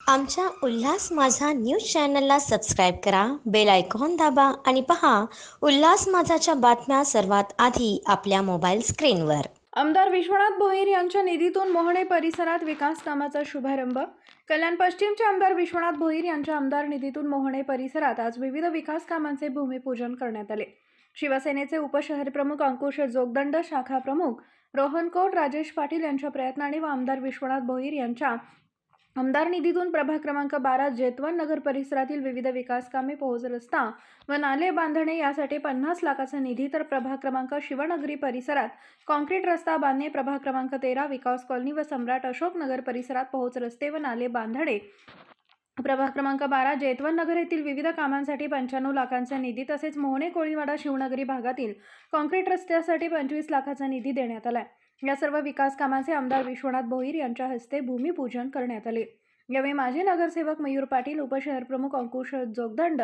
आमच्या उल्हास माझा न्यूज चॅनलला सबस्क्राईब करा, बेल आयकॉन दाबा आणि पहा उल्हास माझाच्या बातम्या सर्वात आधी आपल्या मोबाईल स्क्रीनवर. आमदार विश्वनाथ भोईर यांच्या निधीतून मोहणे परिसरात विकास कामाचा शुभारंभ. कल्याण पश्चिमचे आमदार विश्वनाथ भोईर यांच्या आमदार निधीतून मोहणे परिसरात आज विविध विकास कामांचे भूमिपूजन करण्यात आले. शिवसेनेचे उपशहरप्रमुख अंकुश जोगदंड, शाखा प्रमुख रोहन कोट, राजेश पाटील यांच्या प्रयत्नाने व आमदार विश्वनाथ भोईर यांच्या आमदार निधीतून प्रभाग क्रमांक 12 जेतवन नगर परिसरातील विविध विकास कामे, पोहोच रस्ता व नाले बांधणे यासाठी 50 लाखाचा निधी, तर प्रभाग क्रमांक शिवनगरी परिसरात कॉन्क्रीट रस्ता बांधणे, प्रभाग क्रमांक 13 विकास कॉलनी व सम्राट अशोक नगर परिसरात पोहोच रस्ते व नाले बांधणे, प्रभाग क्रमांक 12 जेतवन नगर येथील विविध कामांसाठी 95 लाखांचा निधी, तसेच मोहणे कोळीवाडा शिवनगरी भागातील कॉन्क्रीट रस्त्यासाठी 25 लाखाचा निधी देण्यात आला. या सर्व विकास कामांचे आमदार विश्वनाथ भोईर यांच्या हस्ते भूमिपूजन करण्यात आले. यावेळी माजी नगरसेवक मयूर पाटील, उपशहरप्रमुख अंकुश जोगदंड,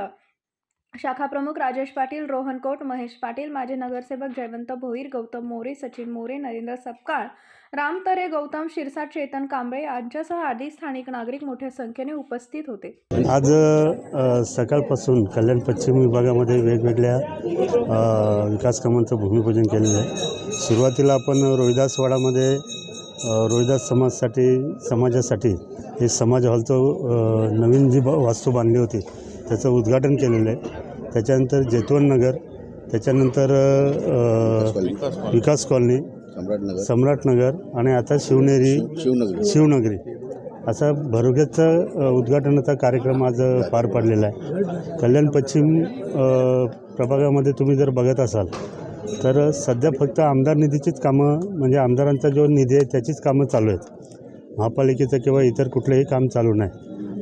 शाखा प्रमुख राजेश पाटील, रोहन कोट, महेश पाटील, माजी नगरसेवक जयवंत भोईर, गौतम मोरे, सचिन मोरे, नरेंद्र सपकाळ, राम तरे, गौतम शिरसाट, चेतन कांबळे यांच्यासह आदी स्थानिक नागरिक मोठ्या संख्येने उपस्थित होते. आज सकाळपासून कल्याण पश्चिम विभागामध्ये वेगवेगळ्या विकास कामांचं भूमिपूजन केलेलं आहे. सुरुवातीला आपण रोहिदासवाडामध्ये रोहिदास समाजासाठी हे समाज हॉलचं नवीन जी वास्तू बांधली होती त्याचं उद्घाटन केलेलं आहे. त्याच्यानंतर जेतवन नगर, त्याच्यानंतर विकास कॉलनी, सम्राटनगर आणि आता शिवनगरी असा भरोग्याचा उद्घाटनाचा कार्यक्रम आज पार पडलेला आहे. कल्याण पश्चिम प्रभागामध्ये तुम्ही जर बघत असाल तर सध्या फक्त आमदार निधीचीच कामं, म्हणजे आमदारांचा जो निधी आहे त्याचीच कामं चालू आहेत. महापालिकेचं किंवा इतर कुठलंही काम चालू नाही.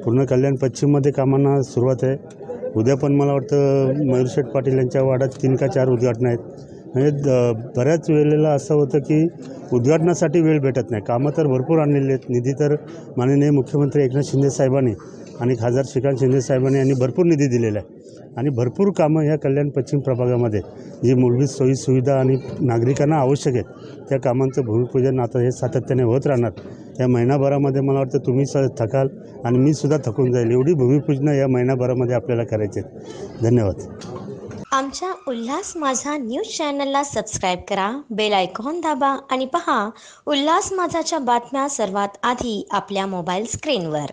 पूर्ण कल्याण पश्चिममध्ये कामांना सुरुवात आहे. उद्या पण मला वाटतं मयूरशेठ पाटील यांच्या वाड्यात 3 का 4 उद्घाटनं आहेत. म्हणजे बऱ्याच वेळेला असं होतं की उद्घाटनासाठी वेळ भेटत नाही. कामं तर भरपूर आणलेली आहेत. निधी तर माननीय मुख्यमंत्री एकनाथ शिंदे साहेबांनी आणि खासदार श्रीकांत शिंदे साहेबांनी यांनी भरपूर निधी दिलेला आहे आणि भरपूर कामं ह्या कल्याण पश्चिम प्रभागामध्ये जी मूलभूत सोयीसुविधा आणि नागरिकांना आवश्यक आहेत त्या कामांचं भूमिपूजन आता हे सातत्याने होत राहणार. या महिनाभरामध्ये मला वाटतं तुम्ही थकाल आणि मी सुद्धा थकून जाईल, एवढी भूमिपूजनं या महिनाभरामध्ये आपल्याला करायची आहेत. धन्यवाद. आमच्या उल्हास माझा न्यूज चॅनलला सबस्क्राईब करा, बेल आयकॉन दाबा आणि पहा उल्हास माझाच्या बातम्या सर्वात आधी आपल्या मोबाईल स्क्रीनवर.